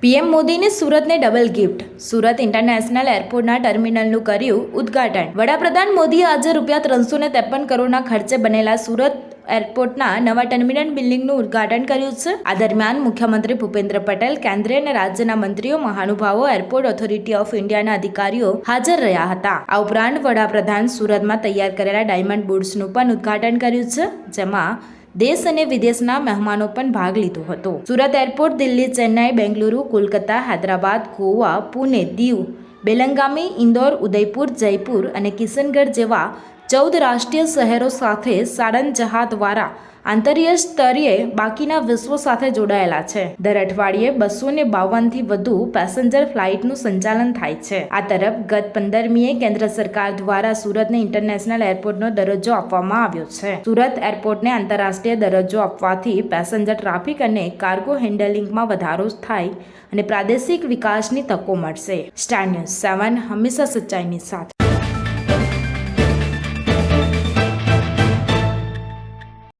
PM મોદીની સુરતને double gift. Surat international એરપોર્ટના ટર્મિનલનું કર્યું ઉદ્ઘાટન. વડાપ્રધાન મોદીએ આજે ₹353 કરોડના ખર્ચે બનેલા સુરત એરપોર્ટના નવા ટર્મિનલ બિલ્ડિંગનું ઉદ્ઘાટન કર્યું છે. આ દરમિયાન મુખ્યમંત્રી ભૂપેન્દ્ર પટેલ, કેન્દ્રીય અને રાજ્યના મંત્રીઓ, મહાનુભાવો, એરપોર્ટ ઓથોરિટી ઓફ ઇન્ડિયાના અધિકારીઓ હાજર રહ્યા હતા. આ ઉપરાંત વડાપ્રધાન સુરતમાં તૈયાર કરેલા ડાયમંડ બુર્સનું પણ ઉદ્ઘાટન કર્યું છે, જેમાં દેશ અને વિદેશના મહેમાનો પણ ભાગ લીધો હતો. સુરત એરપોર્ટ દિલ્હી, ચેન્નાઈ, બેંગલુરુ, કોલકાતા, હૈદરાબાદ, ગોવા, પુણે, દીવ, બેલગામી, ઇન્દોર, ઉદયપુર, જયપુર અને કિશનગઢ જેવા 14 રાષ્ટ્રીય શહેરો સાથે સાડન જહાજ દ્વારા આંતરરાષ્ટ્રીય સ્તરે બાકીના વિશ્વ સાથે જોડાયેલા છે. દર અઠવાડિયે 252થી વધુ પેસેન્જર ફ્લાઇટનું સંચાલન થાય છે. આ તરફ ગત 15મીએ કેન્દ્ર સરકાર દ્વારા સુરતને ઇન્ટરનેશનલ એરપોર્ટનો દરજ્જો આપવામાં આવ્યો છે. સુરત એરપોર્ટને આંતરરાષ્ટ્રીય દરજ્જો આપવાથી પેસેન્જર ટ્રાફિક અને કાર્ગો હેન્ડલિંગમાં વધારો થાય અને પ્રાદેશિક વિકાસની તકો મળશે. સ્ટાર ન્યૂઝ 7 હંમેશા સચ્ચાઈની સાથે.